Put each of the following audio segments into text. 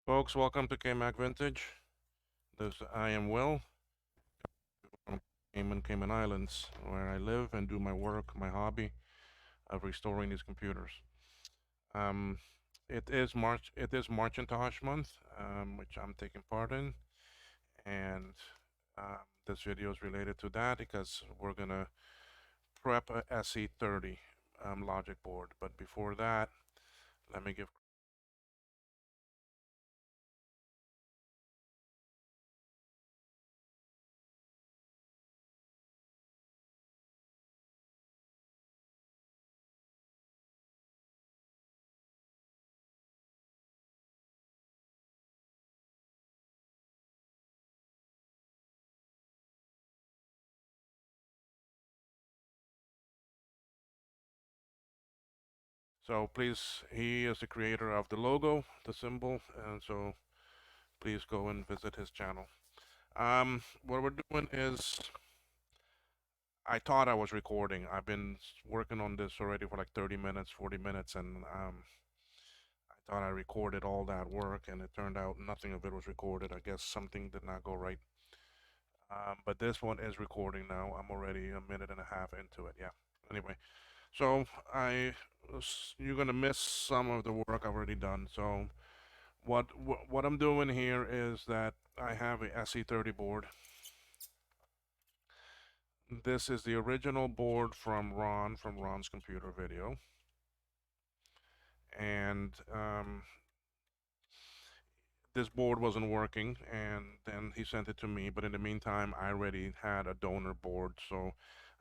Folks, welcome to KMAC Vintage. I am Will from Cayman Islands, where I live and do my work, my hobby of restoring these computers. Um, it is Marcintosh month, which I'm taking part in, and this video is related to that because we're gonna prep a SE30 logic board. But before that, let me give. So please, he is the creator of the logo, the symbol, and so please go and visit his channel. What we're doing is, I thought I was recording. I've been working on this already for like 30 minutes, 40 minutes, and I thought I recorded all that work, and it turned out nothing of it was recorded. I guess something did not go right. But this one is recording now. I'm already a minute and a half into it. Yeah. Anyway, so you're gonna miss some of the work I've already done. So what I'm doing here is that I have a SE30 board. This is the original board from Ron's computer video. And this board wasn't working, and then he sent it to me. But in the meantime, I already had a donor board, so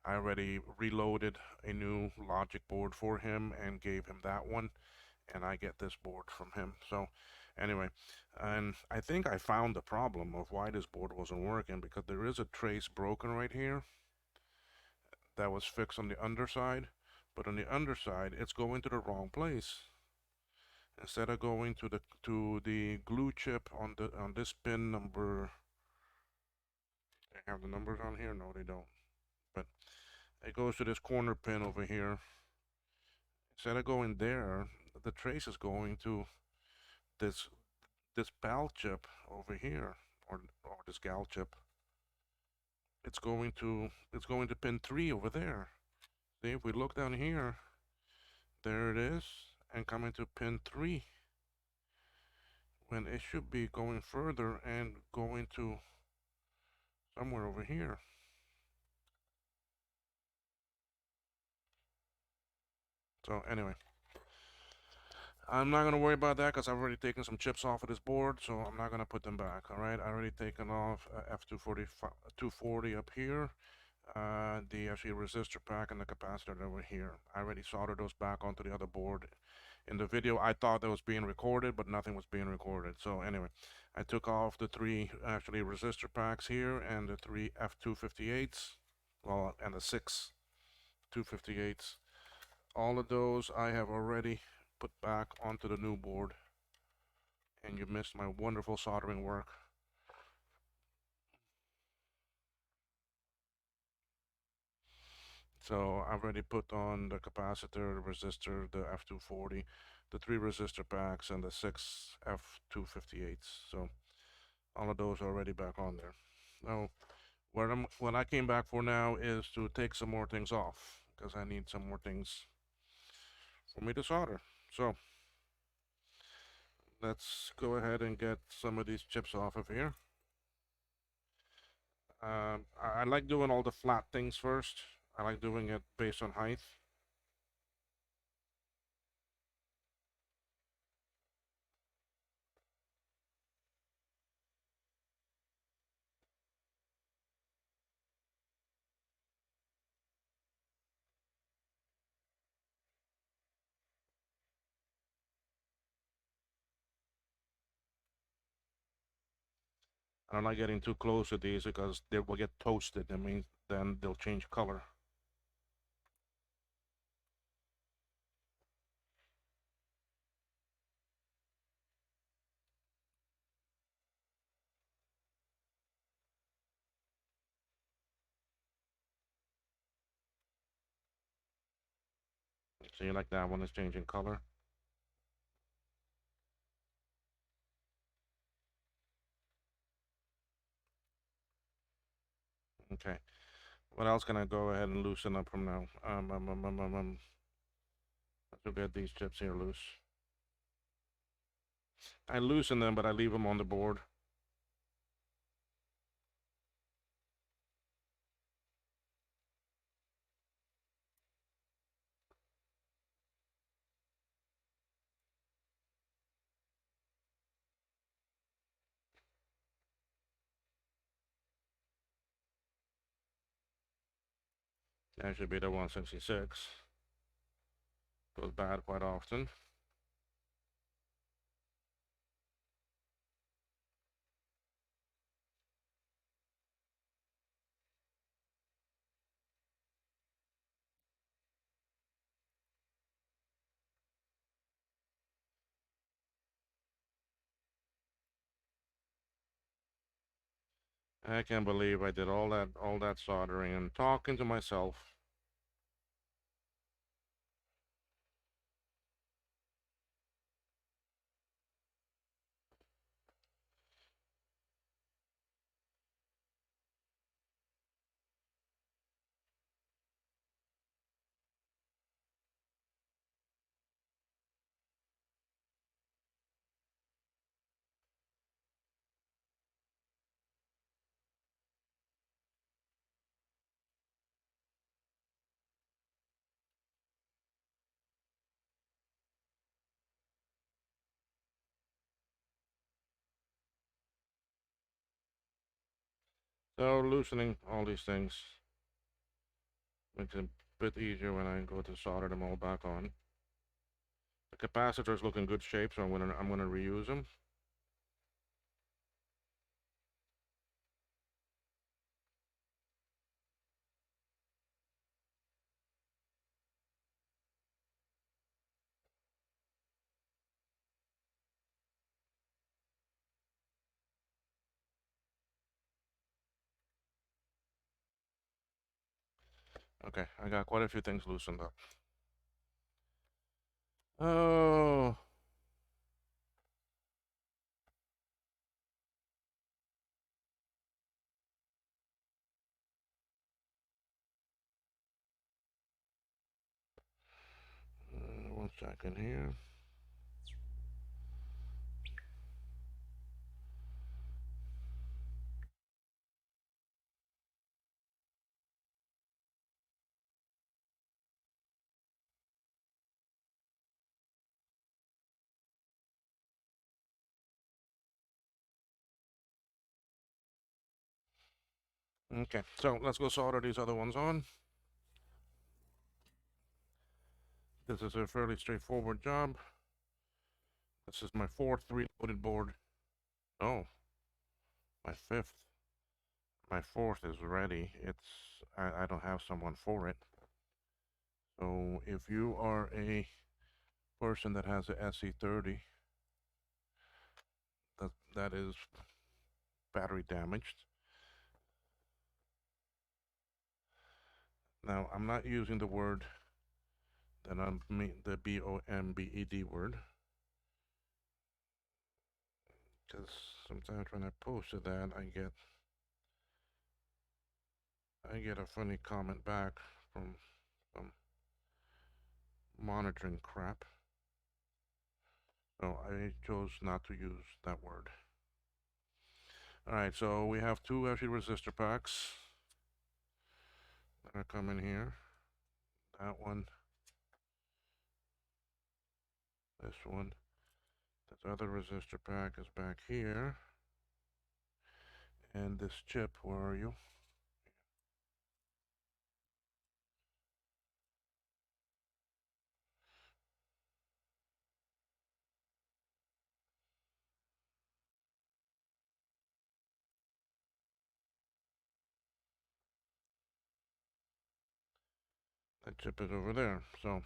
I already reloaded a new logic board for him and gave him that one, and I get this board from him. So anyway, and I think I found the problem of why this board wasn't working, because there is a trace broken right here that was fixed on the underside, but on the underside it's going to the wrong place. Instead of going to the glue chip on this pin number, they have the numbers on here? No, they don't. But it goes to this corner pin over here. Instead of going there, the trace is going to this this ball chip over here, or this gal chip. It's going to pin 3 over there. See, if we look down here, there it is, and coming to pin 3, when it should be going further and going to somewhere over here. So anyway, I'm not gonna worry about that because I've already taken some chips off of this board, so I'm not gonna put them back. All right, I already taken off F240 240 up here, the actually resistor pack and the capacitor over here. I already soldered those back onto the other board. In the video, I thought that was being recorded, but nothing was being recorded. So anyway, I took off the 3 actually resistor packs here and the 3 F258s, well, and the 6 258s. All of those I have already put back onto the new board, and you missed my wonderful soldering work. So I've already put on the capacitor, the resistor, the F240, the 3 resistor packs, and the 6 F258s. So all of those are already back on there. Now, what I came back for now is to take some more things off, because I need some more things for me to solder. So let's go ahead and get some of these chips off of here. I like doing all the flat things first. I like doing it based on height. I don't like getting too close to these because they will get toasted. That means then they'll change color. See, like that one is changing color. Okay. What else can I go ahead and loosen up from now? Let's get these chips here loose. I loosen them, but I leave them on the board. That should be the 166. Goes bad quite often. I can't believe I did all that soldering and talking to myself. So loosening all these things makes it a bit easier when I go to solder them all back on. The capacitors look in good shape, so I'm gonna reuse them. Okay, I got quite a few things loosened up. Oh, one second here. Okay, so let's go solder these other ones on. This is a fairly straightforward job. This is my fourth reloaded board. Oh, my fifth. My fourth is ready. I don't have someone for it. So if you are a person that has a SE30 that is battery damaged. Now I'm not using the word that I'm the BOMBED word, because sometimes when I posted that I get a funny comment back from some monitoring crap. So I chose not to use that word. Alright, so we have two SE resistor packs that are coming here. That one, this one. This other resistor pack is back here. And this chip, where are you? That chip is over there. So,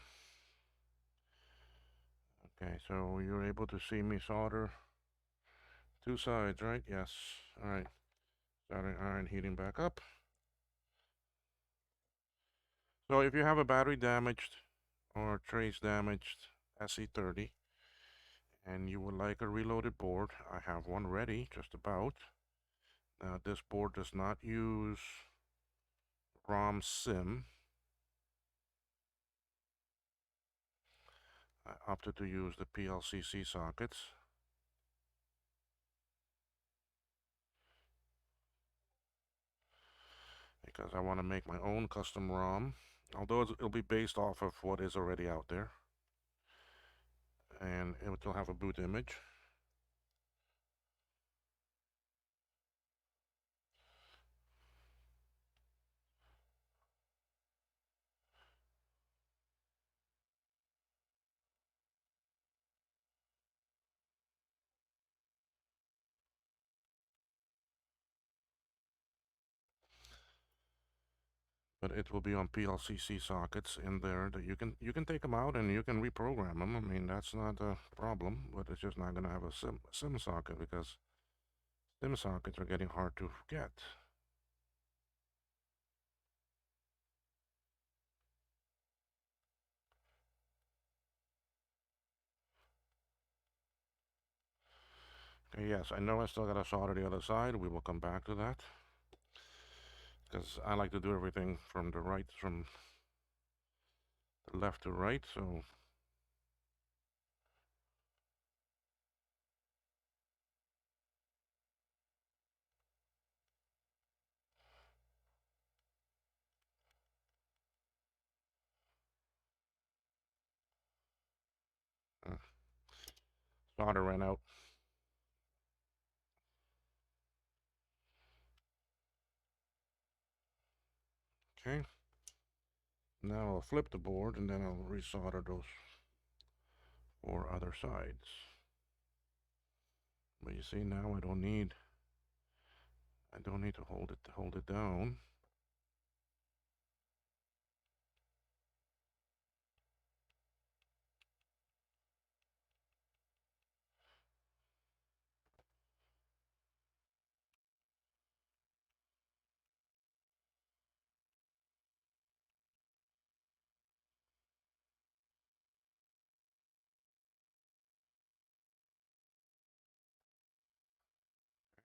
okay, so you're able to see me solder two sides, right? Yes. Alright. Starting iron heating back up. So if you have a battery damaged or trace damaged SE30 and you would like a reloaded board, I have one ready, just about. Now this board does not use ROM sim. I opted to use the PLCC sockets because I want to make my own custom ROM, although it'll be based off of what is already out there, and it will have a boot image. But it will be on PLCC sockets in there that you can take them out and you can reprogram them. I mean, that's not a problem, but it's just not going to have a sim socket because sim sockets are getting hard to get. Okay, yes, I know I still got to solder the other side. We will come back to that because I like to do everything from the left to right. So uh, solder ran out. Okay, now I'll flip the board and then I'll resolder those four other sides. But you see now I don't need to hold it down.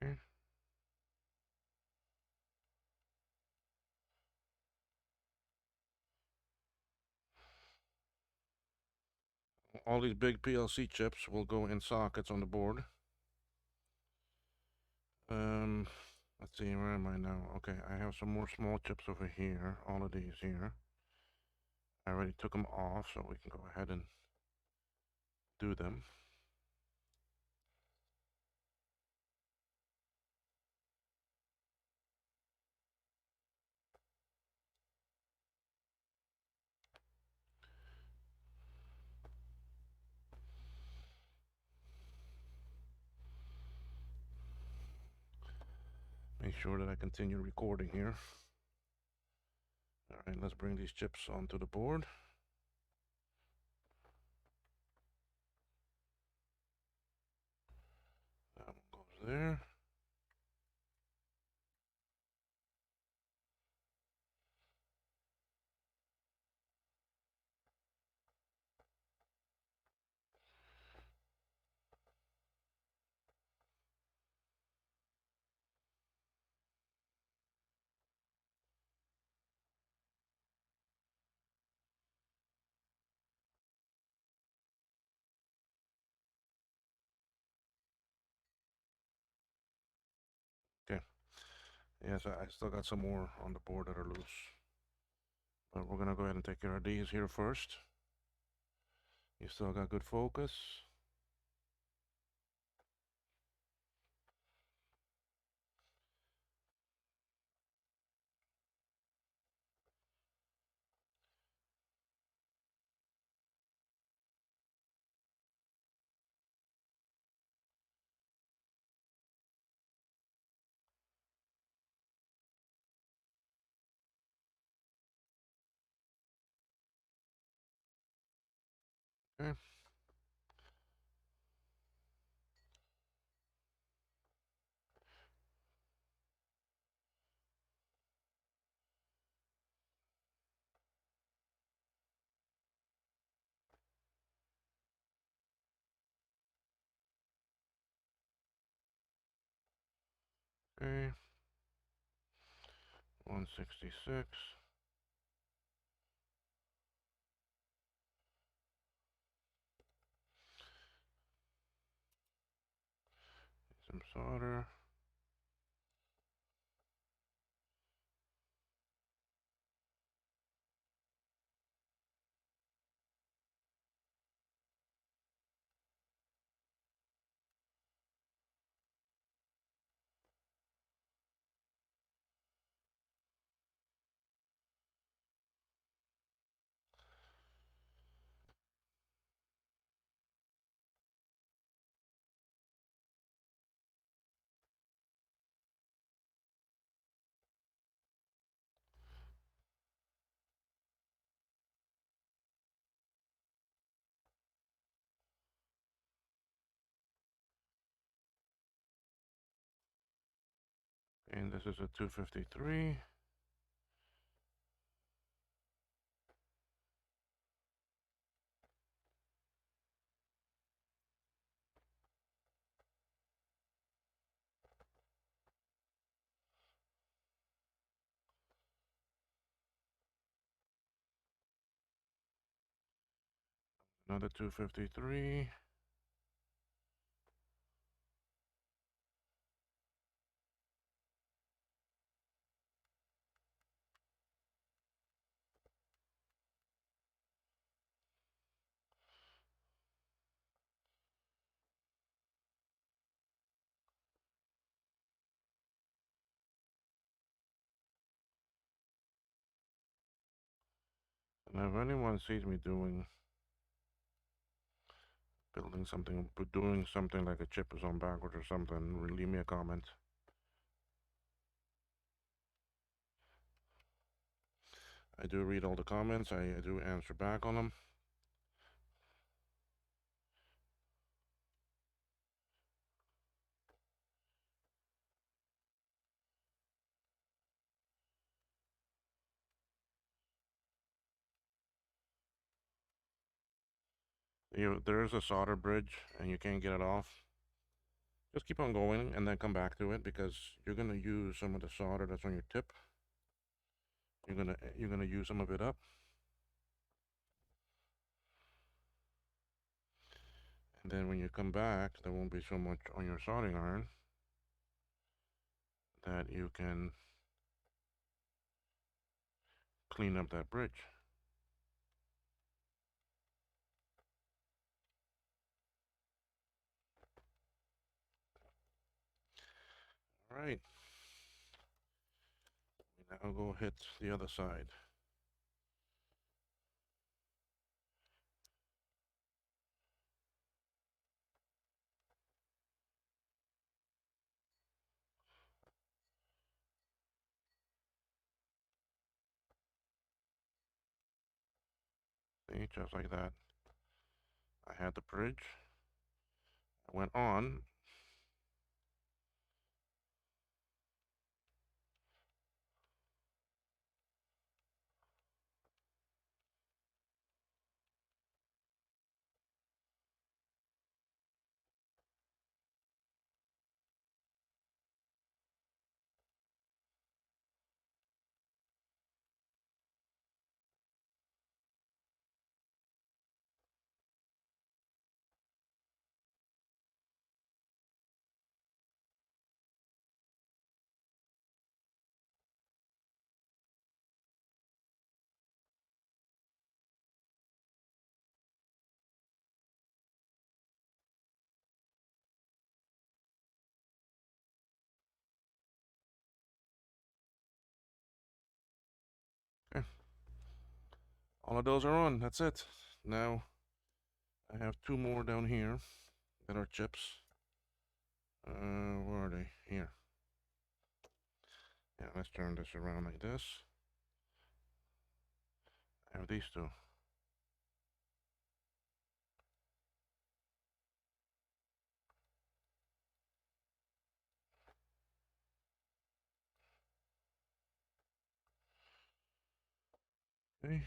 Okay. All these big PLC chips will go in sockets on the board. Um, let's see, where am I now? Okay, I have some more small chips over here. All of these here. I already took them off, so we can go ahead and do them. Make sure that I continue recording here. All right, let's bring these chips onto the board. That one goes there. Okay. Yes, I still got some more on the board that are loose. But we're gonna go ahead and take care of these here first. You still got good focus. Okay. Okay. 166. Some solder. And this is a 253. Another 253. And if anyone sees me building something, doing something like a chip is on backwards or something, leave me a comment. I do read all the comments. I do answer back on them. There is a solder bridge, and you can't get it off. Just keep on going, and then come back to it because you're gonna use some of the solder that's on your tip. You're gonna use some of it up, and then when you come back, there won't be so much on your soldering iron that you can clean up that bridge. All right. Now go hit the other side. See, just like that. I had the bridge. I went on. Okay. All of those are on. That's it. Now I have two more down here that are chips. Where are they? Here. Yeah, let's turn this around like this. I have these two. Okay.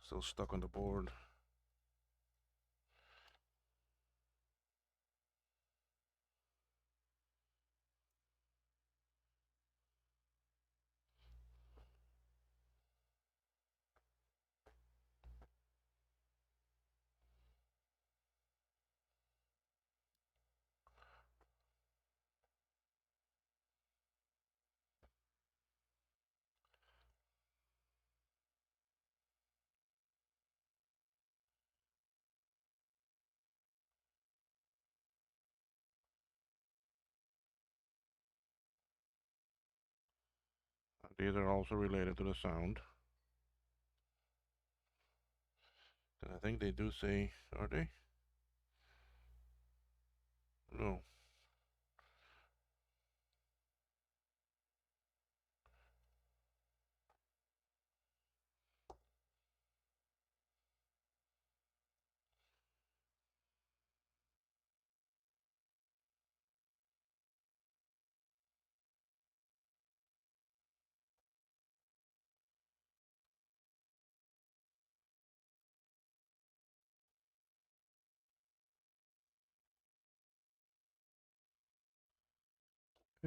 Still stuck on the board. These are also related to the sound. And I think they do say, are they? No.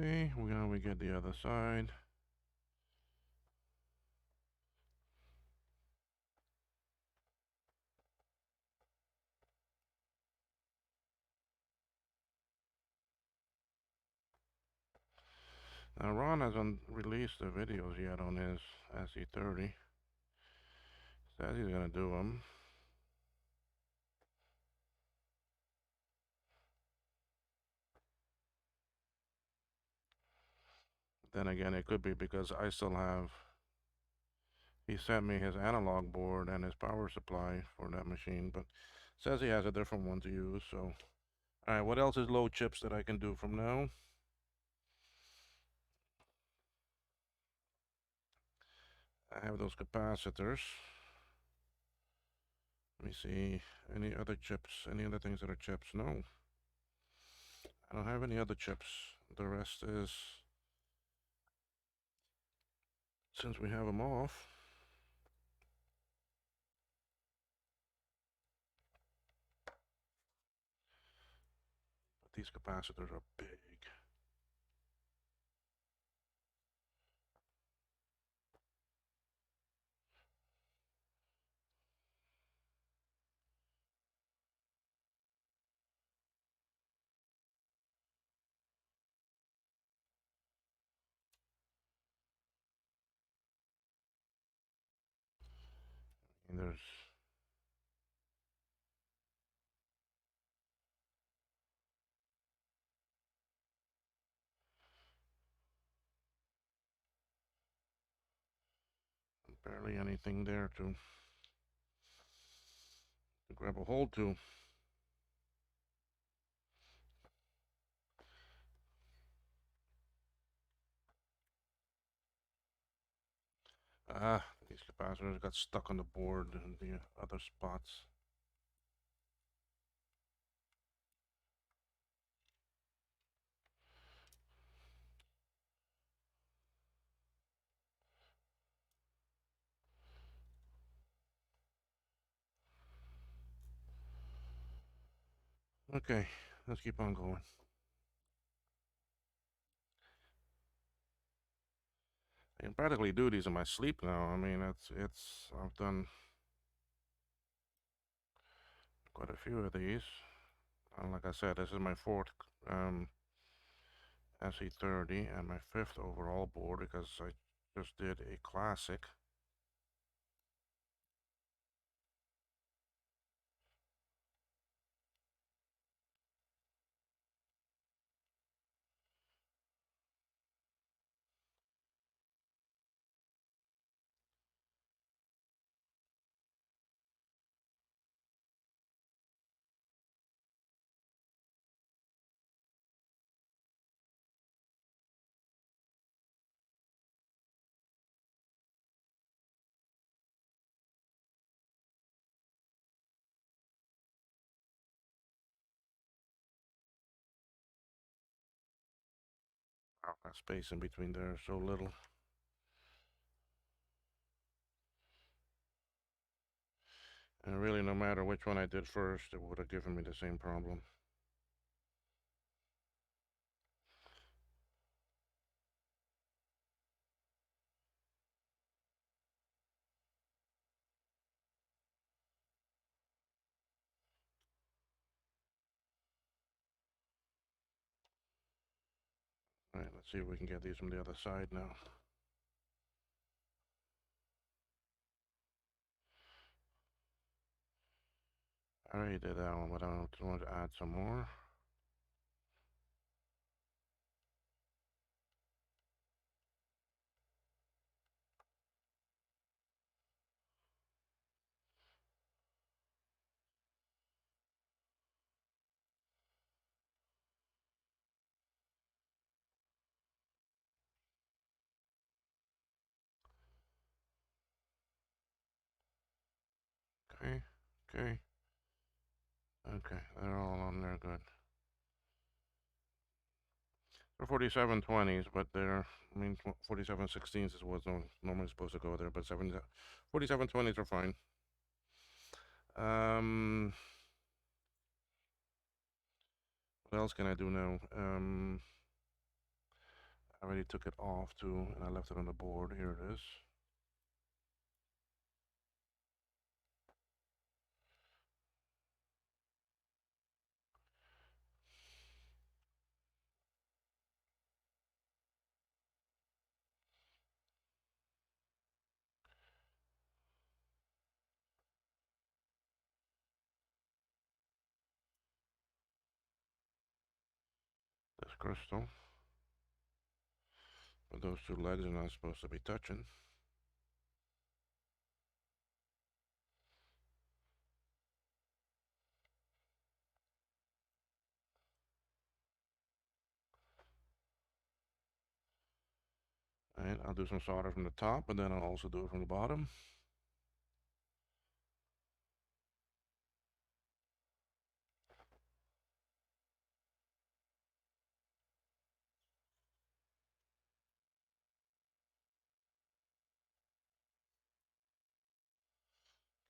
Okay, now we get the other side. Now Ron hasn't released the videos yet on his SE30. Says he's gonna do them. Then again, it could be because I still have. He sent me his analog board and his power supply for that machine, but says he has a different one to use. So, all right, what else is low chips that I can do from now? I have those capacitors. Let me see. Any other chips? Any other things that are chips? No. I don't have any other chips. The rest is, since we have them off. But these capacitors are big. And there's barely anything there to grab a hold to. Ah, these capacitors got stuck on the board and the other spots. Okay, let's keep on going. I can practically do these in my sleep now. I mean, I've done quite a few of these. And like I said, this is my fourth um, SE30 and my fifth overall board because I just did a classic. Wow, that space in between there is so little. And really, no matter which one I did first, it would have given me the same problem. All right, let's see if we can get these from the other side now. I already did that one, but I want to add some more. Okay, okay, okay. They're all on there, good. They're 4720s, but they're, I mean, 4716s is what's normally supposed to go there, but 4720s are fine. Um, what else can I do now? I already took it off too, and I left it on the board. Here it is. This crystal. But those two legs are not supposed to be touching. Alright, I'll do some solder from the top, and then I'll also do it from the bottom.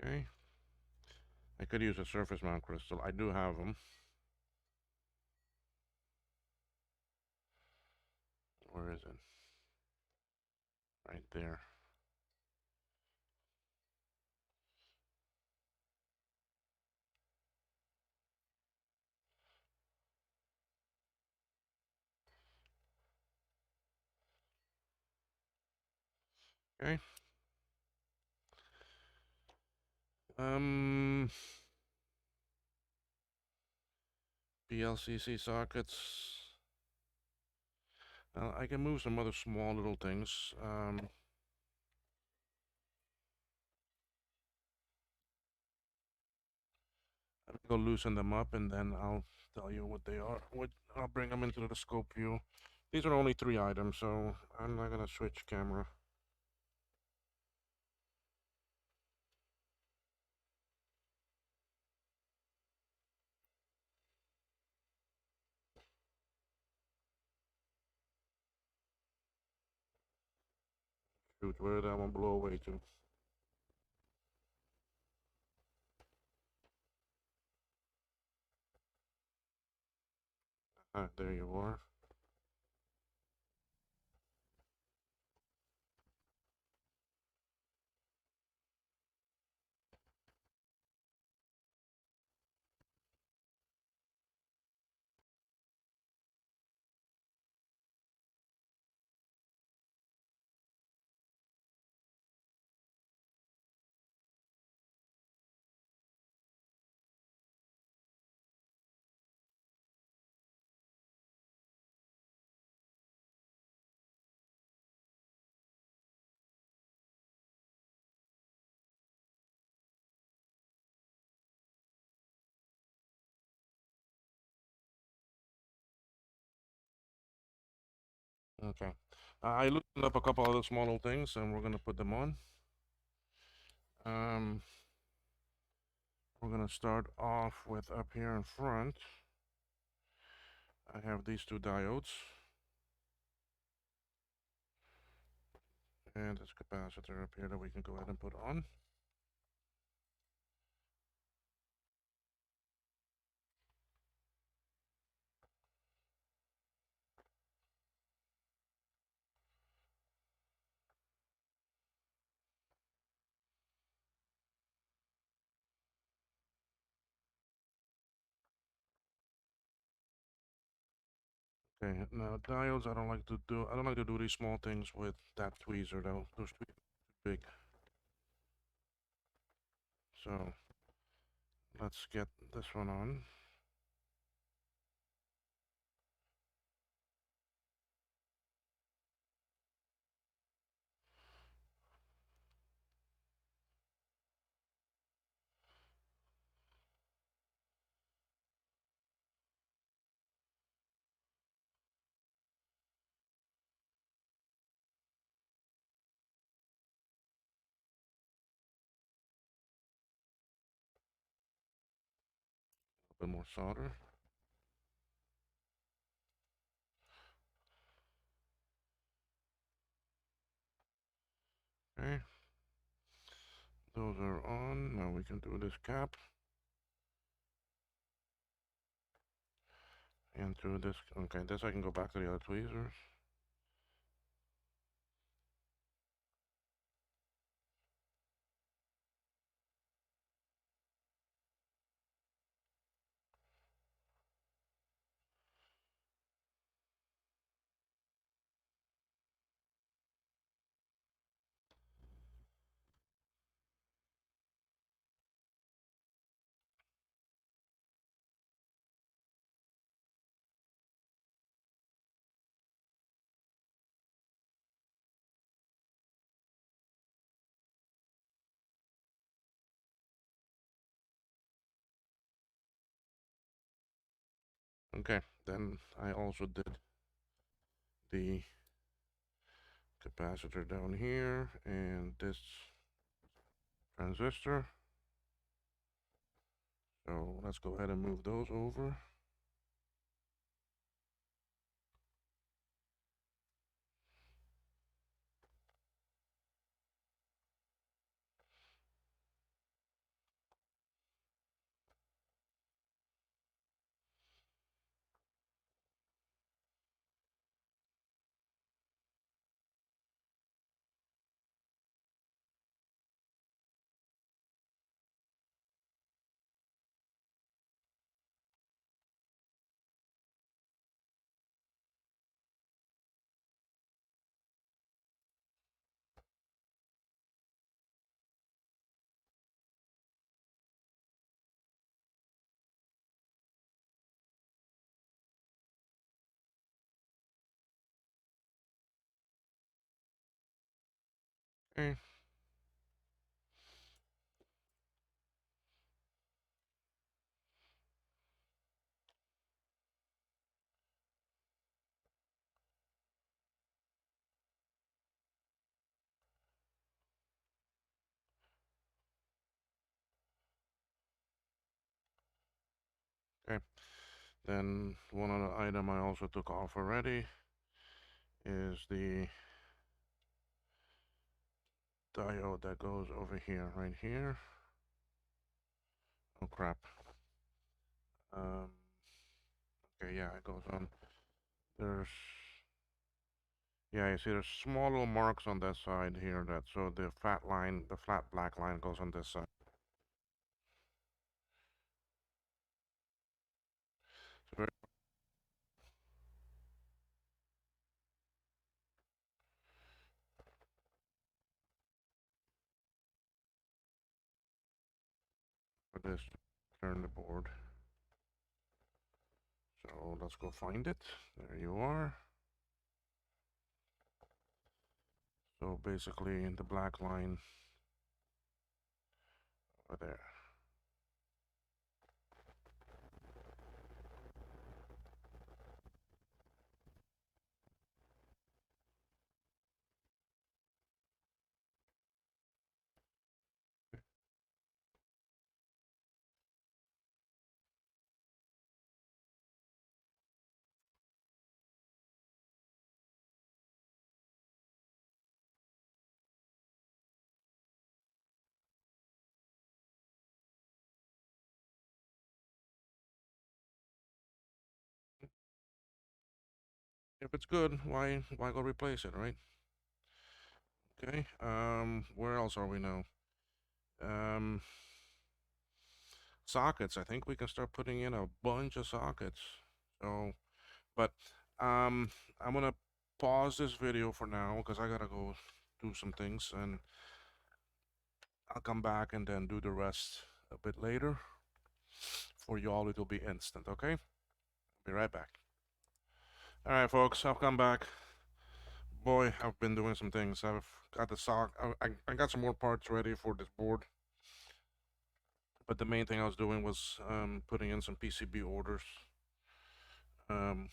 Okay. I could use a surface mount crystal. I do have them. Where is it? Right there. Okay. Um, PLCC sockets. I can move some other small little things. I'll go loosen them up, and then I'll tell you what they are. I'll bring them into the scope view. These are only 3 items, so I'm not gonna switch camera. Shoot, where did that one blow away to? Ah, there you are. Okay. I loosened up a couple other small little things, and we're gonna put them on. Um, we're gonna start off with up here in front. I have these 2 diodes. And this capacitor up here that we can go ahead and put on. Okay, now diodes, I don't like to do these small things with that tweezer though. Those tweezers are too big. So let's get this one on. A bit more solder. Okay, those are on. Now we can do this cap and through this. Okay, this I can go back to the other tweezers. Okay, then I also did the capacitor down here and this transistor. So let's go ahead and move those over. Okay, okay. Then one other item I also took off already is the diode that goes over here, right here. Oh crap. Um, okay, yeah, it goes on. There's, yeah, you see there's small little marks on that side here that, so the flat line, the flat black line goes on this side. So for this, turn the board. So let's go find it. There you are. So basically the black line over there. If it's good, why go replace it, right? Okay. Where else are we now? Um, sockets. I think we can start putting in a bunch of sockets. So, but I'm gonna pause this video for now because I gotta go do some things, and I'll come back and then do the rest a bit later. For y'all, it'll be instant, okay? Be right back. All right, folks, I've come back. Boy, I've been doing some things. I've got the sock. I got some more parts ready for this board, but the main thing I was doing was putting in some PCB orders. For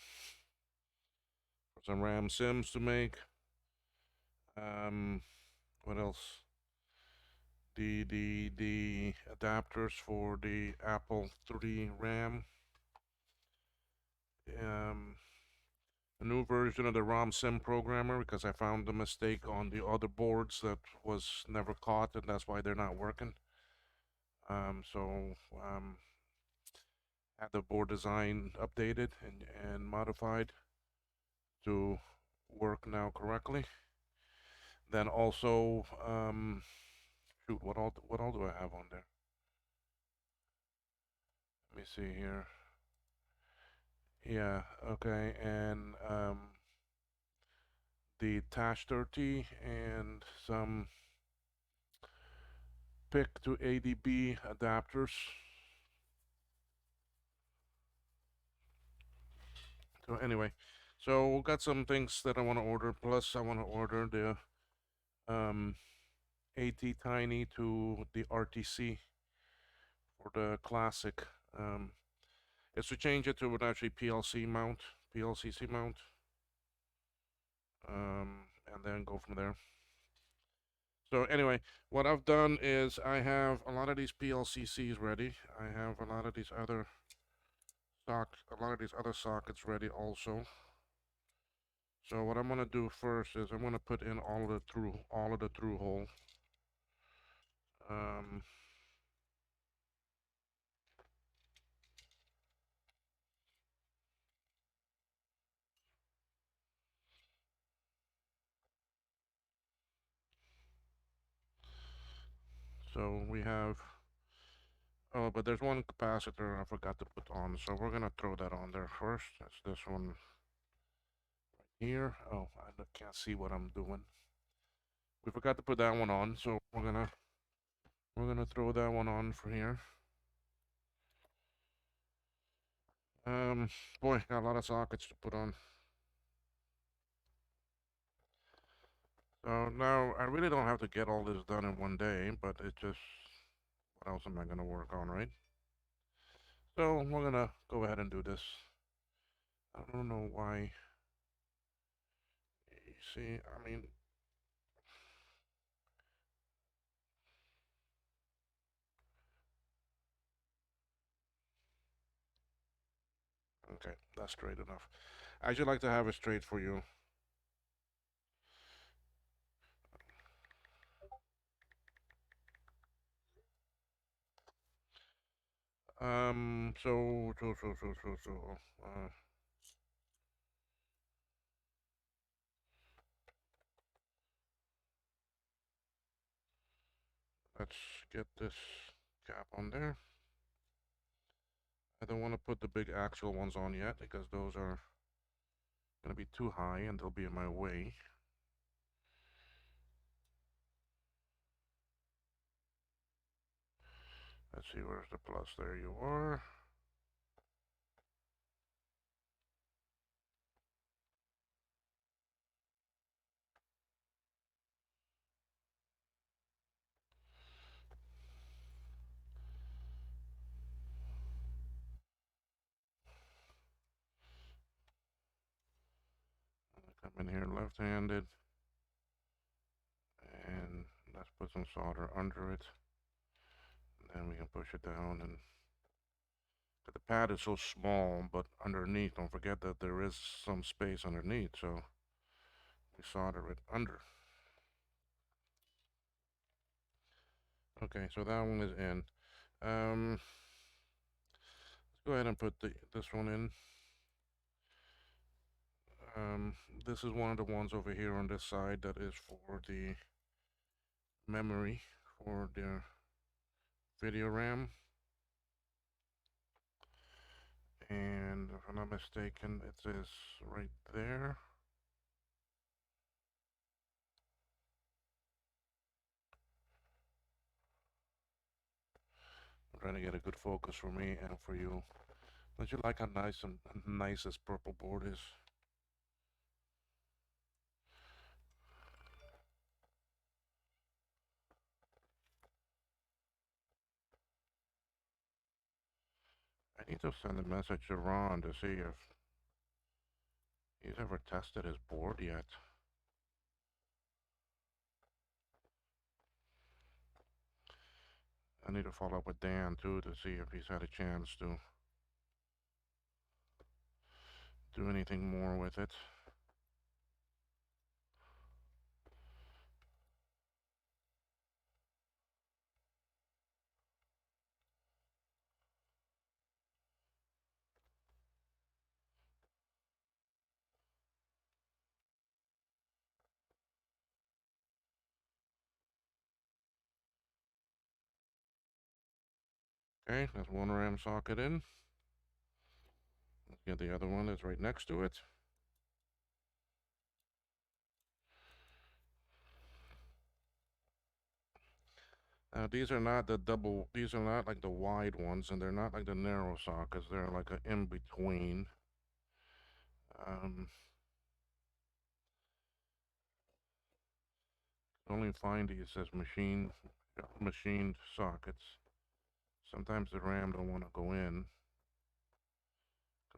some RAM sims to make. Um, what else? The adapters for the Apple 3 RAM. Um, a new version of the ROM sim programmer because I found the mistake on the other boards that was never caught, and that's why they're not working. So had the board design updated and modified to work now correctly. Then also, shoot, what all do I have on there? Let me see here. Yeah, okay, and the Tash 30 and some PIC to ADB adapters. So anyway, so got some things that I want to order. Plus, I want to order the AT Tiny to the RTC for the classic. Um, it's to change it to an actually PLC mount, PLCC mount, and then go from there. So anyway, what I've done is I have a lot of these PLCCs ready. I have a lot of these other sockets ready also. So what I'm gonna do first is I'm gonna put in all of the through hole. Um, so we have, oh, but there's one capacitor I forgot to put on, so we're gonna throw that on there first. That's this one right here. Oh, I can't see what I'm doing. We forgot to put that one on, so we're gonna throw that one on for here. Boy, got a lot of sockets to put on. So now I really don't have to get all this done in one day, but it's just, what else am I gonna work on, right? So we're gonna go ahead and do this. I don't know why. You see, I mean, okay, that's straight enough. I should like to have it straight for you. So, let's get this cap on there. I don't want to put the big actual ones on yet because those are going to be too high and they'll be in my way. Let's see, where's the plus? There you are. Come in here left-handed, and let's put some solder under it. And then we can push it down, and the pad is so small, but underneath, don't forget that there is some space underneath, so we solder it under. Okay, so that one is in. Let's go ahead and put this one in. This is one of the ones over here on this side that is for the memory for the video RAM. And if I'm not mistaken, it is right there. I'm trying to get a good focus for me and for you. Don't you like how nice this purple board is? I need to send a message to Ron to see if he's ever tested his board yet. I need to follow up with Dan too to see if he's had a chance to do anything more with it. Okay, that's one RAM socket in. Let's get the other one that's right next to it. Now these are not the double, these are not like the wide ones, and they're not like the narrow sockets. They're like an in-between. Only find these as machined sockets. Sometimes the RAM don't want to go in.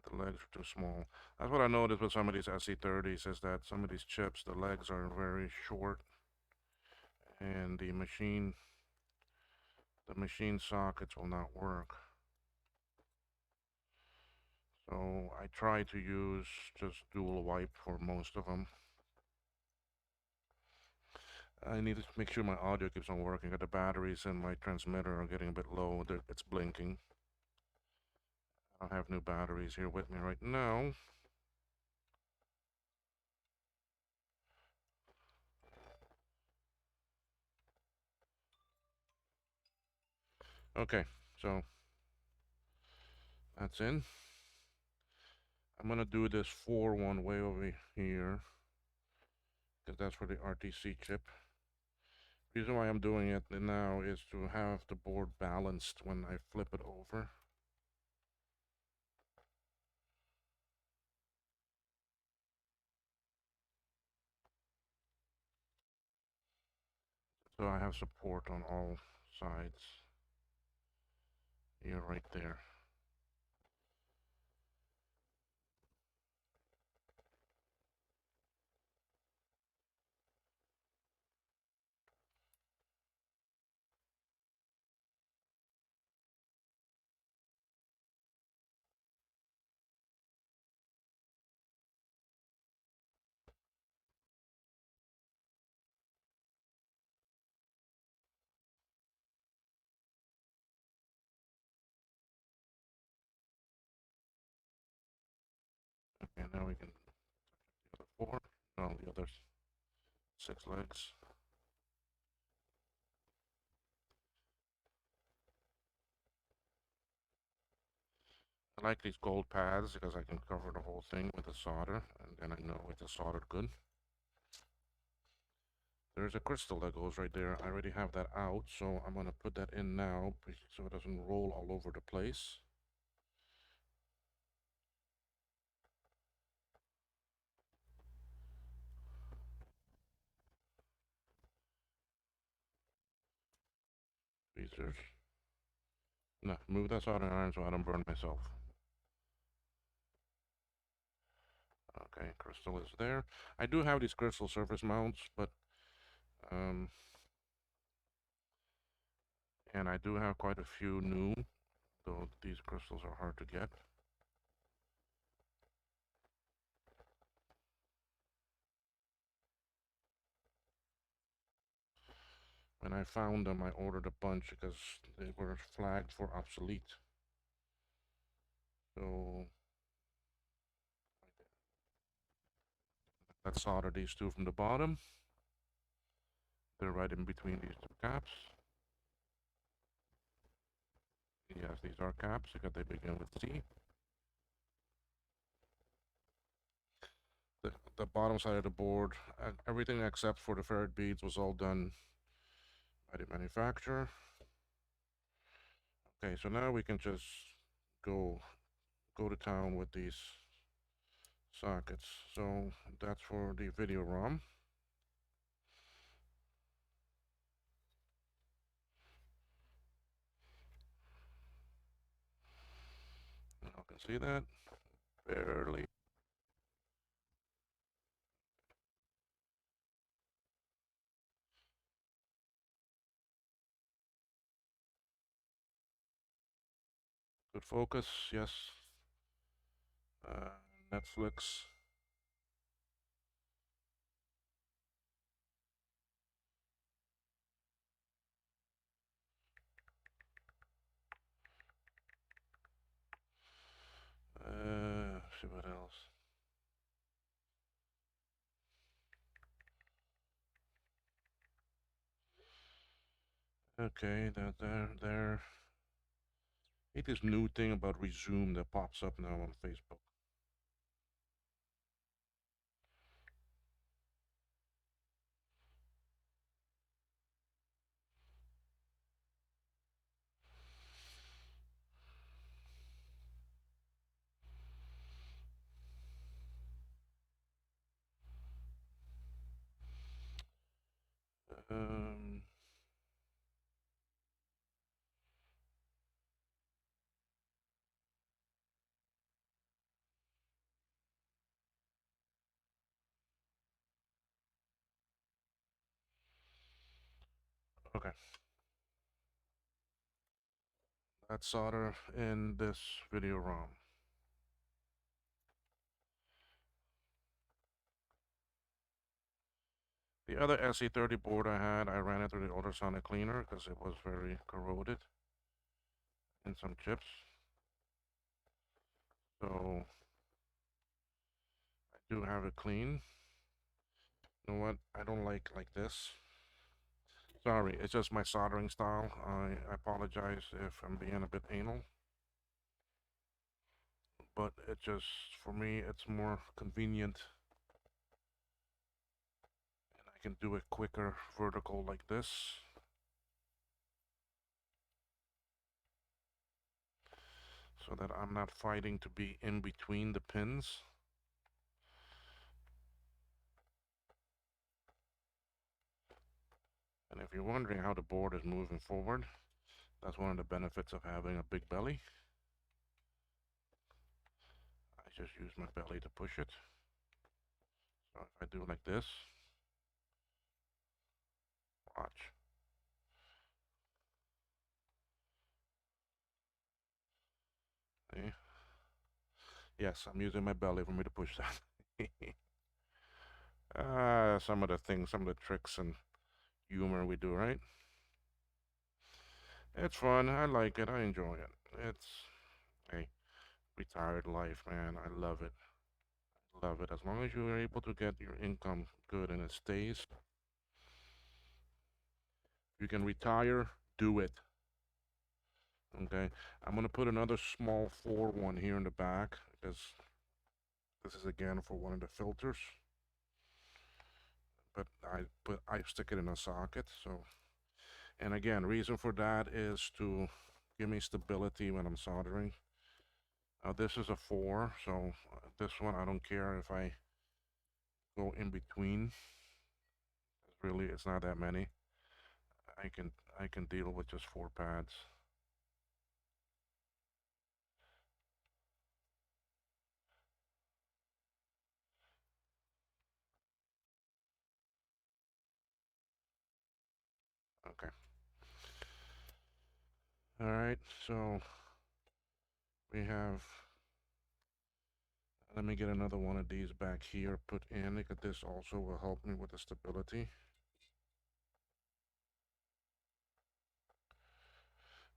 The legs are too small. That's what I noticed with some of these SE30s is that some of these chips, the legs are very short, and the machine sockets will not work. So I try to use just dual wipe for most of them. I need to make sure my audio keeps on working. The batteries in my transmitter are getting a bit low. It's blinking. I don't have new batteries here with me right now. Okay, so that's in. I'm gonna do this 4-1 way over here because that's for the RTC chip. The reason why I'm doing it now is to have the board balanced when I flip it over. So I have support on all sides. Here, right there. Okay, now we can the other 4. No, the other 6 legs. I like these gold pads because I can cover the whole thing with a solder, and then I know it's soldered good. There's a crystal that goes right there. I already have that out, so I'm gonna put that in now so it doesn't roll all over the place. These are... No, move that soldering iron so I don't burn myself. Okay, crystal is there. I do have these crystal surface mounts, but and I do have quite a few new, though these crystals are hard to get. When I found them, I ordered a bunch because they were flagged for obsolete. So let's solder these two from the bottom. They're right in between these two caps. Yes, these are caps because they begin with C. the bottom side of the board. Everything except for the ferrite beads was all done by the manufacturer. Okay, so now we can just go go to town with these sockets. So that's for the video ROM. You can see that barely. Good focus, yes. Netflix. See what else. Okay, that there. I hate this new thing about resume that pops up now on Facebook. Um, okay, that's solder in this video ROM. The other SE30 board I had, I ran it through the ultrasonic cleaner because it was very corroded in some chips. So I do have it clean. You know what? I don't like this. Sorry, it's just my soldering style. I apologize if I'm being a bit anal. But it just, for me, it's more convenient. And I can do it quicker vertical like this. So that I'm not fighting to be in between the pins. And if you're wondering how the board is moving forward, that's one of the benefits of having a big belly. I just use my belly to push it. So if I do like this, watch. See? Yes, I'm using my belly for me to push that. Some of the things, some of the tricks and humor we do, right? It's fun. I like it. I enjoy it. It's a retired life, man. I love it. Love it. As long as you're able to get your income good and it stays, you can retire, do it. Okay. I'm gonna put another small 4 one here in the back because this is again for one of the filters. But I stick it in a socket. So, and again, reason for that is to give me stability when I'm soldering. This is a 4, so this one I don't care if I go in between. Really, it's not that many. I can I can deal with just 4 pads. Okay. All right. So we have. Let me get another one of these back here put in because this also will help me with the stability.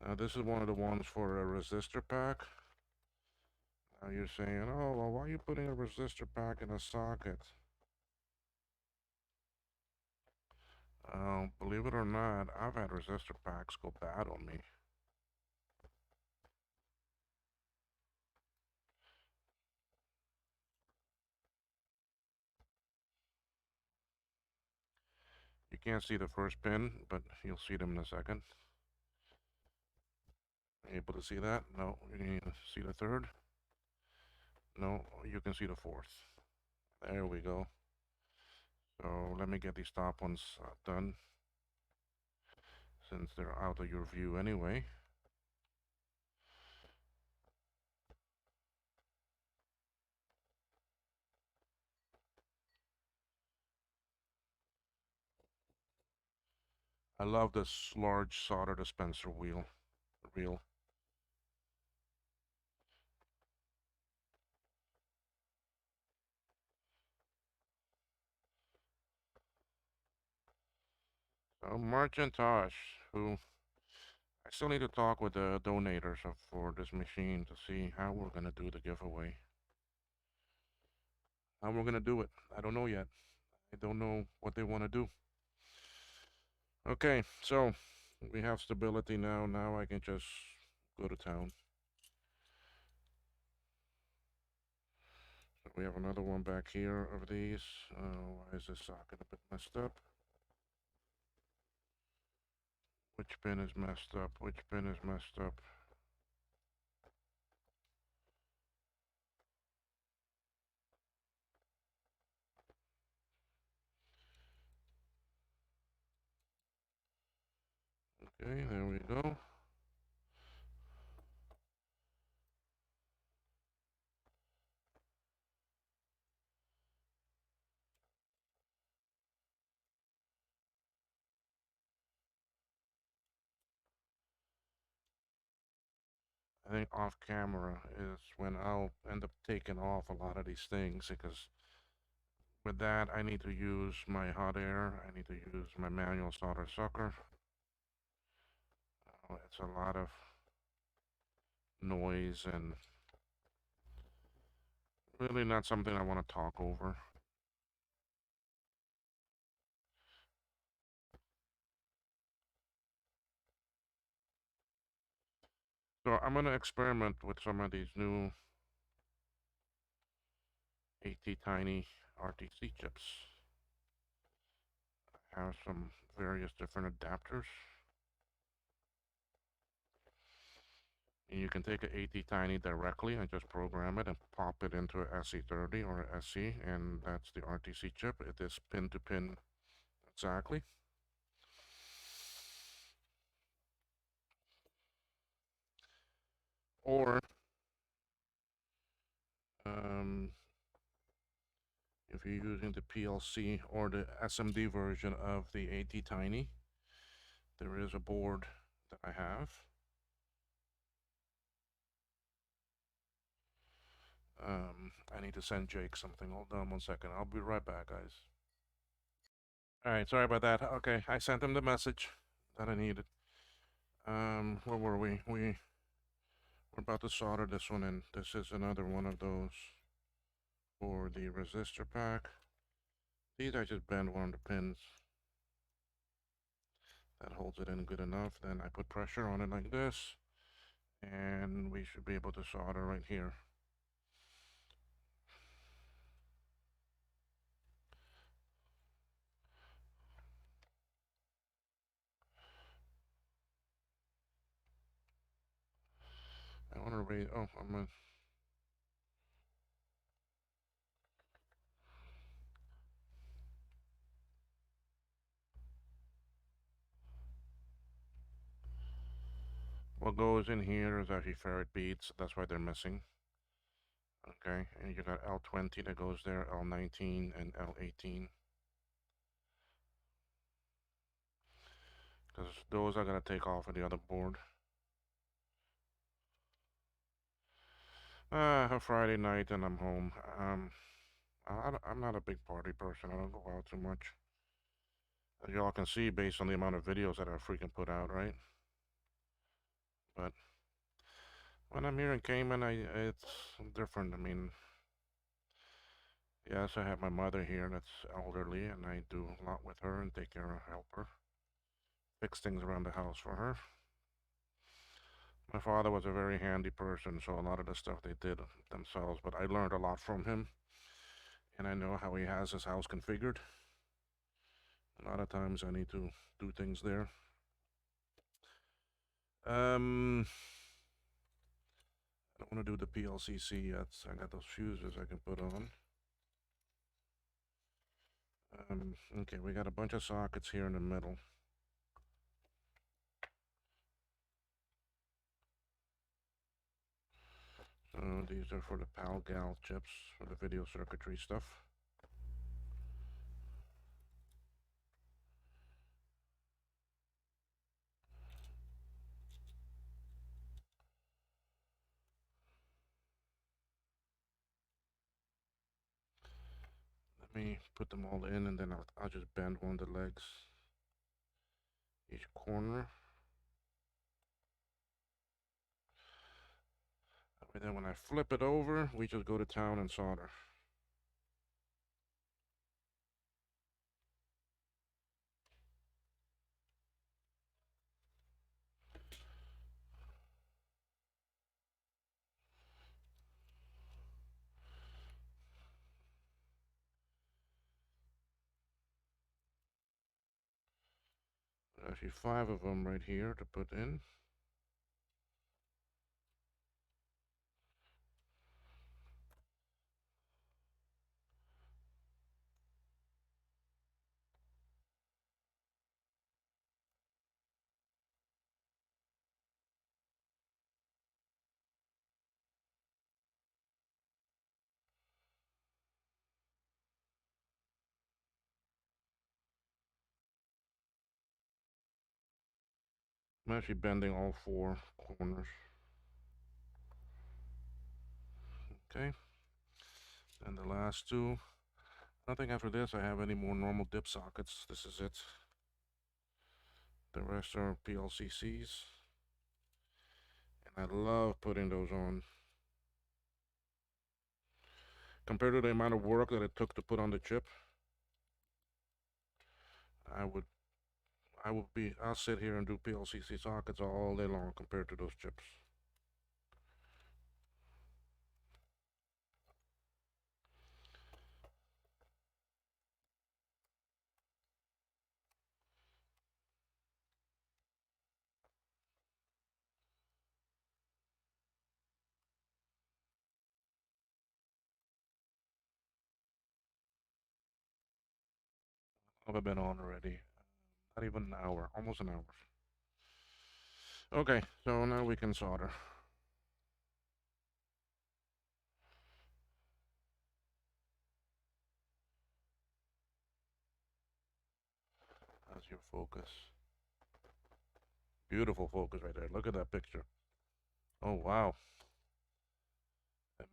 Now this is one of the ones for a resistor pack. Now you're saying, oh, well, why are you putting a resistor pack in a socket? Believe it or not, I've had resistor packs go bad on me. can't see the first pin, but you'll see them in a second. Able to see that? No. You need to see the third? No. You can see the fourth. There we go. So let me get these top ones done, since they're out of your view anyway. I love this large solder dispenser reel. So Marcintosh, who I still need to talk with the donators for this machine to see how we're gonna do the giveaway. How we're gonna do it. I don't know yet. I don't know what they want to do. Okay, so we have stability now. Now I can just go to town. So we have another one back here of these. Why is this socket a bit messed up? Which pin is messed up? Which pin is messed up? Okay, there we go. I think off camera is when I'll end up taking off a lot of these things, because with that I need to use my hot air, I need to use my manual solder sucker. It's a lot of noise and really not something I want to talk over. So I'm going to experiment with some of these new AT-Tiny RTC chips. I have some various different adapters. And you can take an AT-Tiny directly and just program it and pop it into a SE30 or a SE, and that's the RTC chip. It is pin to pin exactly. Or um, if you're using the PLC or the SMD version of the AT-Tiny, there is a board that I have. I need to send Jake something. Hold on 1 second. I'll be right back, guys. All right, sorry about that. Okay, I sent him the message that I needed. Where were we? We're about to solder this one in. This is another one of those for the resistor pack. These I just bend one of the pins. That holds it in good enough. Then I put pressure on it like this, and we should be able to solder right here. I want to raise. Oh, I'm gonna. What goes in here is actually ferrite beads. That's why they're missing. Okay, and you got L20 that goes there, L19 and L18. Because those I gotta take off of the other board. A Friday night and I'm home. I'm not a big party person. I don't go out too much. As y'all can see based on the amount of videos that I freaking put out, right? But when I'm here in Cayman, it's different. I mean, yes, I have my mother here that's elderly, and I do a lot with her and take care of, help her, fix things around the house for her. My father was a very handy person, so a lot of the stuff they did themselves, but I learned a lot from him, and I know how he has his house configured. A lot of times I need to do things there. Um, I don't want to do the PLCC yet. I got those fuses I can put on. Okay, we got a bunch of sockets here in the middle. So these are for the PAL-GAL chips for the video circuitry stuff. Let me put them all in, and then I'll just bend one of the legs each corner. And then when I flip it over, we just go to town and solder. There's actually 5 of them right here to put in. I'm actually bending all 4 corners. Okay. And the last 2. I don't think after this I have any more normal dip sockets. This is it. The rest are PLCCs. And I love putting those on. Compared to the amount of work that it took to put on the chip, I would I'll sit here and do PLCC sockets all day long compared to those chips. I've been on already. Not even an hour, almost an hour. Okay, so now we can solder. That's your focus. Beautiful focus right there. Look at that picture. Oh wow.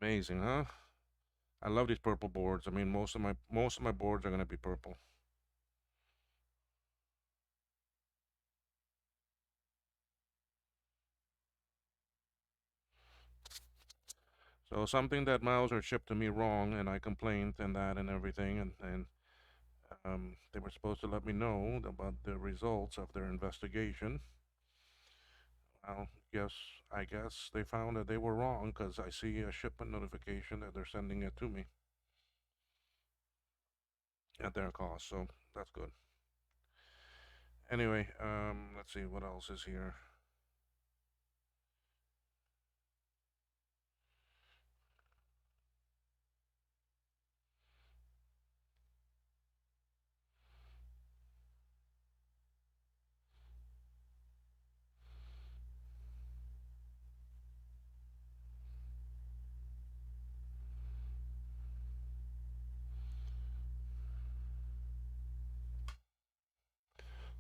Amazing, huh? I love these purple boards. I mean, most of my boards are gonna be purple. So something that Mauser shipped to me wrong, and I complained and that and everything, and they were supposed to let me know about the results of their investigation. Well, I guess they found that they were wrong because I see a shipment notification that they're sending it to me at their cost, so that's good. Anyway, let's see what else is here.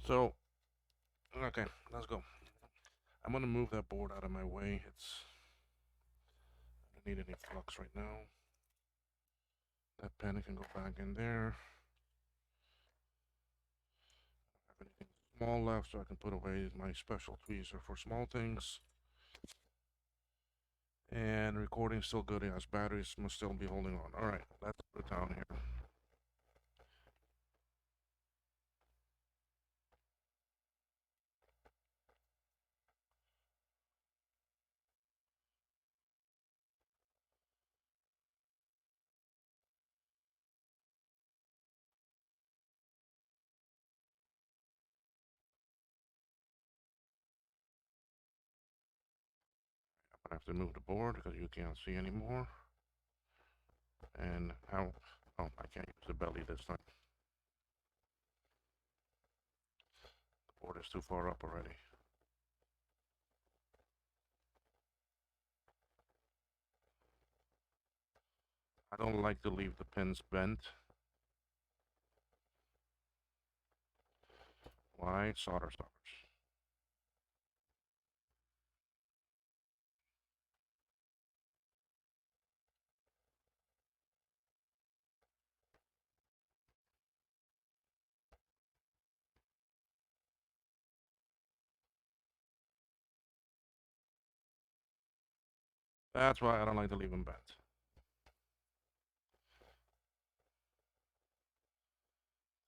So, okay, let's go. I'm gonna move that board out of my way. I don't need any flux right now. That pen can go back in there. I have anything small left, so I can put away my special tweezer for small things. And recording's still good. Yes, batteries must still be holding on. All right, let's put it down here. I have to move the board because you can't see anymore. And how? Oh, I can't use the belly this time. The board is too far up already. I don't like to leave the pins bent. Why? Solder stoppers. That's why I don't like to leave them bent.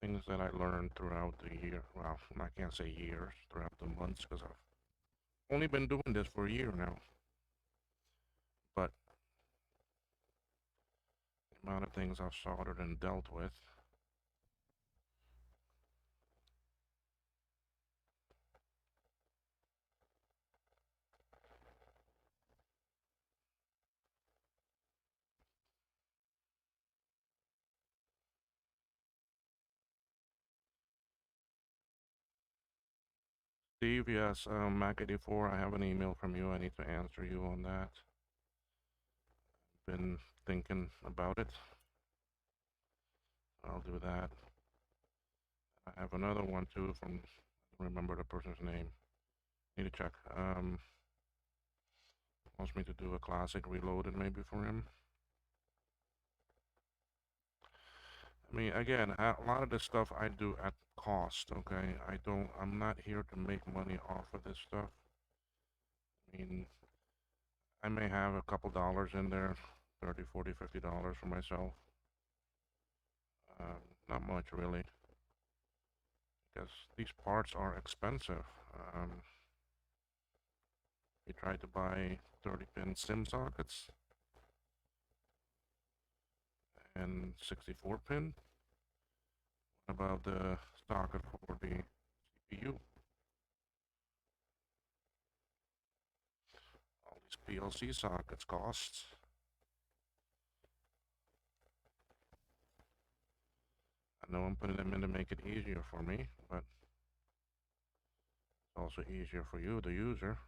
Things that I learned throughout the year. Well, I can't say years, throughout the months, because I've only been doing this for a year now. But the amount of things I've soldered and dealt with. Steve, yes, Mac84, I have an email from you. I need to answer you on that. Been thinking about it. I'll do that. I have another one too from, I don't remember the person's name. Need to check. Wants me to do a classic reloaded maybe for him. I mean, again, a lot of this stuff I do at cost, okay? I'm not here to make money off of this stuff. I mean, I may have a couple dollars in there, 30, 40, $50 for myself. Not much really, because these parts are expensive. You try to buy 30-pin SIM sockets and 64-pin. What about the socket for the CPU? All these PLC sockets cost. I know I'm putting them in to make it easier for me, but it's also easier for you, the user.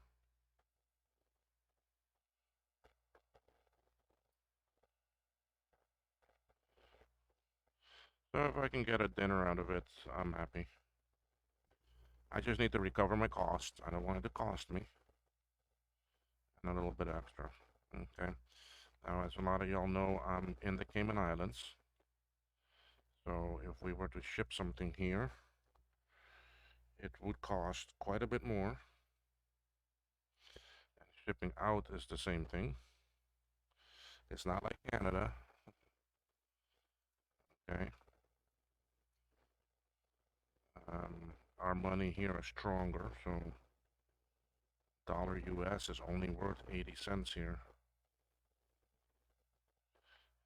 So if I can get a dinner out of it, I'm happy. I just need to recover my costs. I don't want it to cost me. And a little bit extra. Okay. Now, as a lot of y'all know, I'm in the Cayman Islands. So if we were to ship something here, it would cost quite a bit more. And shipping out is the same thing. It's not like Canada. Okay. Our money here is stronger, so dollar US is only worth 80 cents here.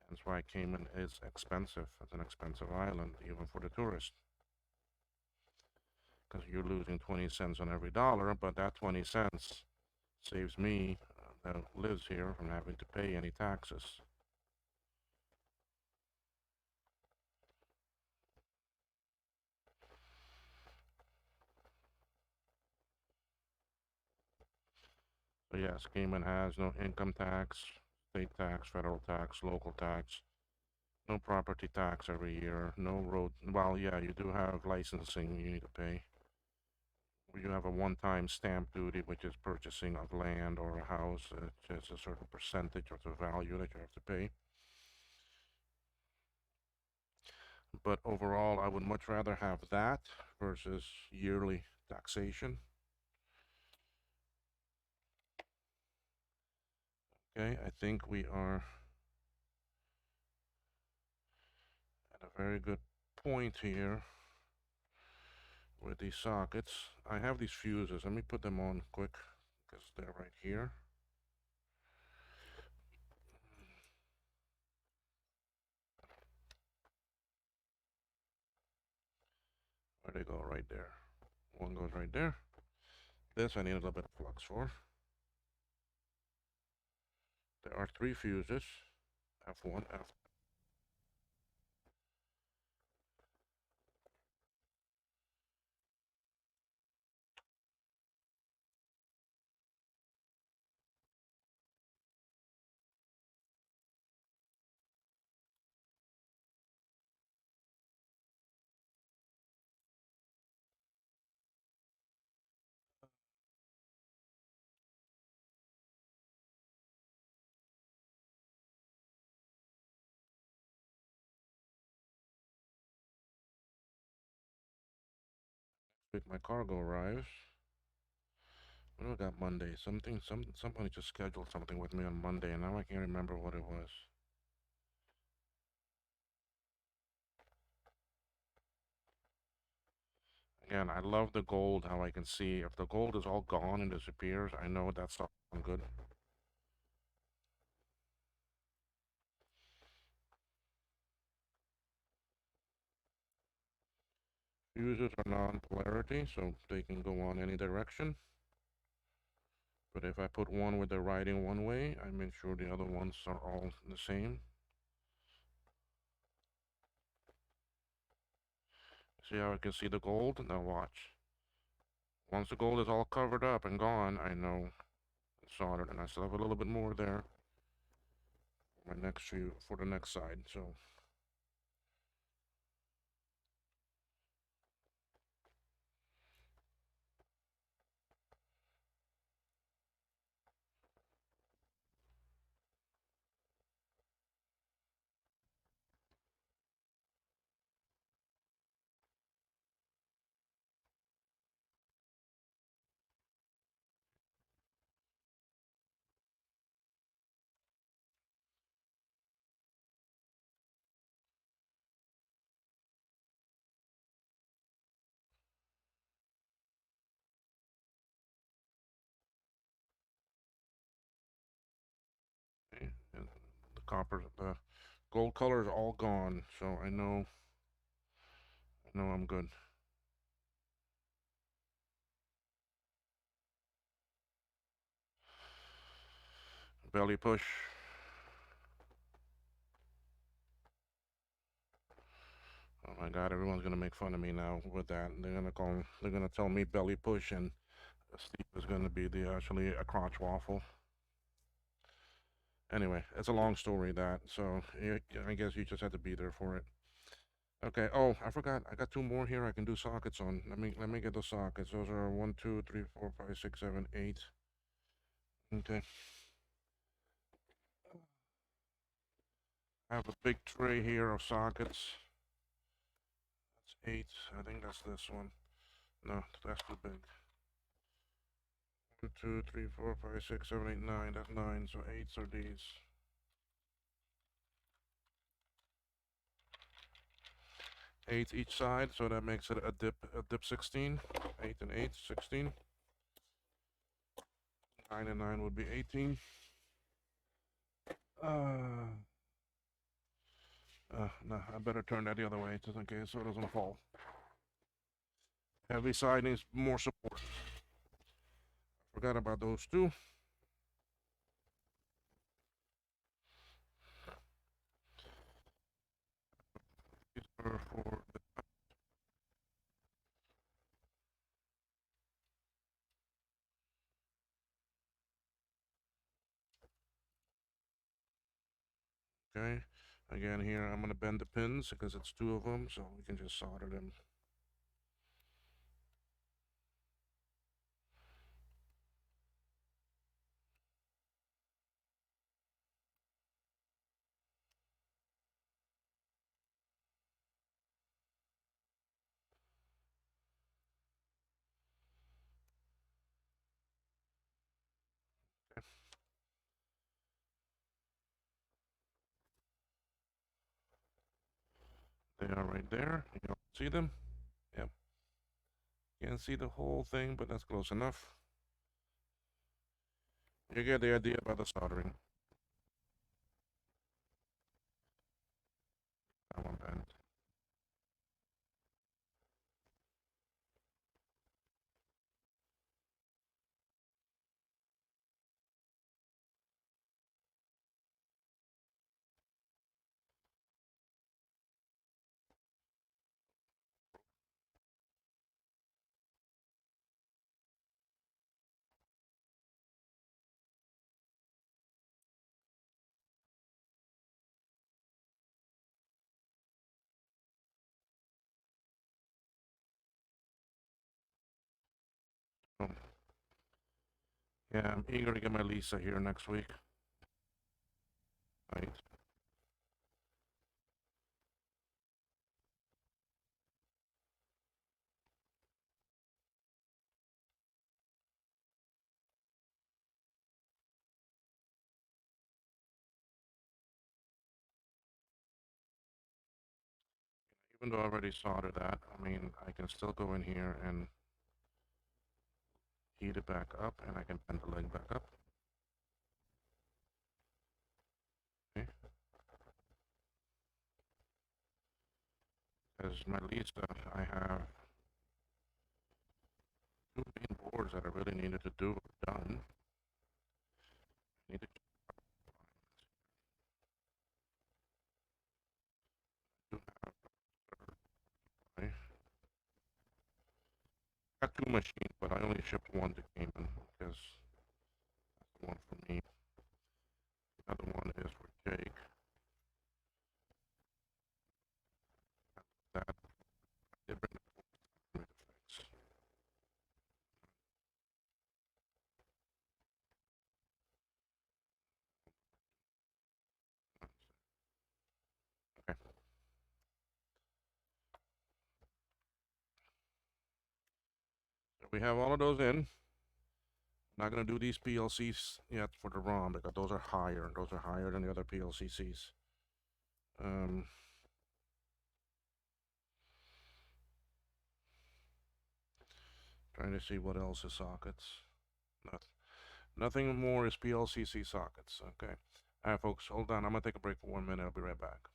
That's why Cayman is expensive. It's an expensive island, even for the tourist. Because you're losing 20 cents on every dollar, but that 20 cents saves me, that lives here, from having to pay any taxes. So yes, Cayman has no income tax, state tax, federal tax, local tax, no property tax every year, no road. Well, yeah, you do have licensing you need to pay. You have a one-time stamp duty, which is purchasing of land or a house. It's a certain percentage of the value that you have to pay. But overall, I would much rather have that versus yearly taxation. Okay, I think we are at a very good point here with these sockets. I have these fuses. Let me put them on quick because they're right here. Where they go? Right there. One goes right there. This I need a little bit of flux for. There are 3 fuses. F1, F. With my cargo arrives. What do I got Monday? Somebody just scheduled something with me on Monday, and now I can't remember what it was. Again, I love the gold, how I can see. If the gold is all gone and disappears, I know that's not good. Fuses are non-polarity, so they can go on any direction. But if I put one with the writing one way, I make sure the other ones are all the same. See how I can see the gold? Now watch. Once the gold is all covered up and gone, I know it's soldered, and I still have a little bit more there for my next few for the next side. So okay, and the gold color is all gone. So I know I'm good. Belly push. Oh my God, everyone's gonna make fun of me now with that. They're gonna tell me belly push, and Steve is gonna be the actually a crotch waffle. Anyway, it's a long story that, so I guess you just had to be there for it. Okay. Oh, I forgot. I got 2 more here. I can do sockets on. Let me get the sockets. Those are 1, 2, 3, 4, 5, 6, 7, 8. Okay. I have a big tray here of sockets. That's 8. I think that's this one. No, that's too big. 1, 2, 3, 4, 5, 6, 7, 8, 9. That's 9. So 8s are these. 8 each side, so that makes it a dip 16. 8 and 8, 16. 9 and 9 would be 18. Uh, no, I better turn that the other way just in case so it doesn't fall. Heavy side needs more support. Forgot about those 2. These are for okay. Again, here I'm gonna bend the pins because it's 2 of them, so we can just solder them. Okay. They are right there. You can see them. Yep. Can't see the whole thing, but that's close enough. You get the idea about the soldering. That one bent. Yeah, I'm eager to get my Lisa here next week. Right. Even though I already soldered that, I mean, I can still go in here and heat it back up, and I can bend the leg back up. Okay. As my Lisa, I have two main boards that I really needed to do done. Need to do I got two machines, but I only shipped one to Cayman because that's the one for me. The other one is for Jake. That did bring me to fix. Okay. So we have all of those in. Not gonna do these PLCs yet for the ROM because those are higher. Those are higher than the other PLCs. Um, Trying to see what else is sockets. Not, Nothing more is PLCC sockets. Okay. All right, folks, hold on. I'm gonna take a break for 1 minute. I'll be right back.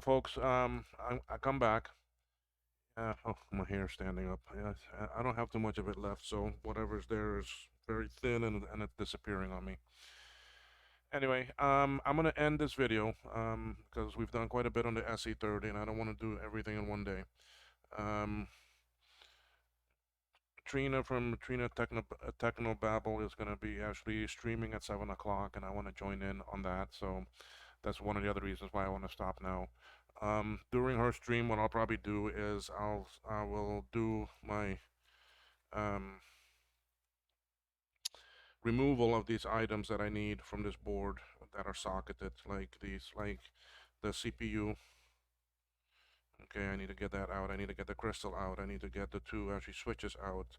Folks, I come back. Oh, my hair's standing up. Yeah, I don't have too much of it left, so whatever's there is very thin and it's disappearing on me. Anyway, I'm gonna end this video because we've done quite a bit on the SE30, and I don't want to do everything in one day. Um, Trina from Trina Techno Babble is gonna be actually streaming at 7 o'clock, and I want to join in on that. So that's one of the other reasons why I want to stop now. During her stream, what I'll probably do is I will do my um, removal of these items that I need from this board that are socketed, like these, like the CPU. Okay, I need to get that out. I need to get the crystal out. I need to get the two actually switches out.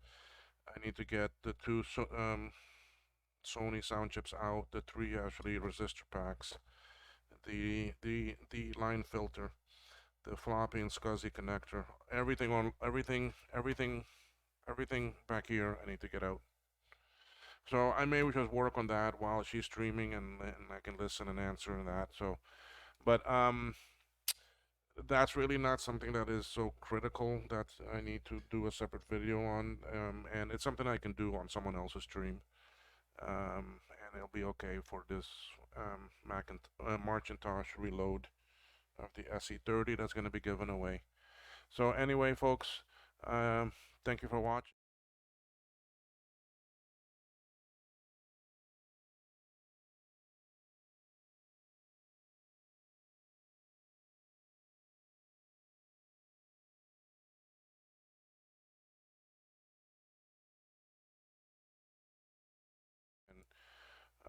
I need to get the two Sony sound chips out. The three actually resistor packs. The line filter. The floppy and SCSI connector. Everything back here. I need to get out. So I may just work on that while she's streaming, and I can listen and answer and that. So, but that's really not something that is so critical that I need to do a separate video on, and it's something I can do on someone else's stream, and it'll be okay for this Macintosh reload of the SE30 that's going to be given away. So anyway, folks, um, thank you for watching.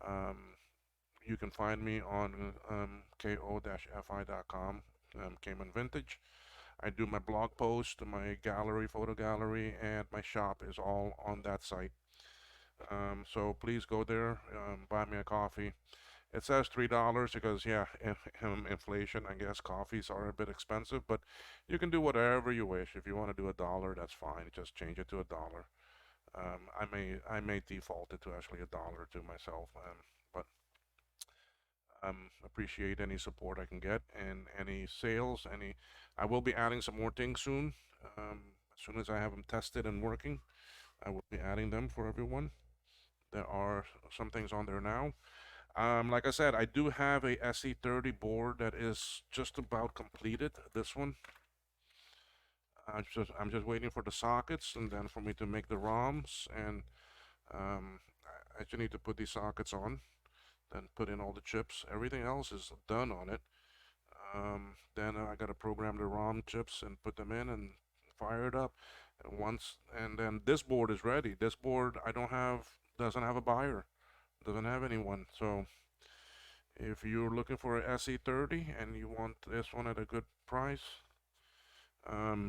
And, you can find me on ko-fi.com, Cayman Vintage. I do my blog post, my gallery, photo gallery, and my shop is all on that site. So please go there, buy me a coffee. It says $3 because, yeah, inflation, I guess coffees are a bit expensive, but you can do whatever you wish. If you want to do $1, that's fine. Just change it to $1. I may default it to actually $1 to myself, but appreciate any support I can get and any sales. I will be adding some more things soon. As soon as I have them tested and working, I will be adding them for everyone. There are some things on there now. Like I said, I do have a SE30 board that is just about completed. This one, I'm just waiting for the sockets and then for me to make the ROMs, and I just need to put these sockets on, then put in all the chips. Everything else is done on it. Then I got to program the ROM chips and put them in and fire it up. Once, and then this board is ready. This board I don't have, doesn't have a buyer, doesn't have anyone. So if you're looking for a SE30 and you want this one at a good price,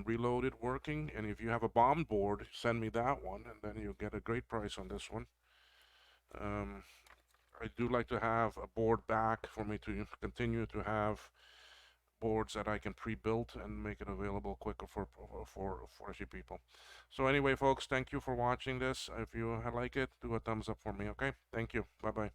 reloaded working, and if you have a bomb board, send me that one, and then you'll get a great price on this one. Um, I do like to have a board back for me to continue to have boards that I can pre-build and make it available quicker for people. So anyway, folks, thank you for watching this. If you like it, do a thumbs up for me, okay? Thank you. Bye-bye.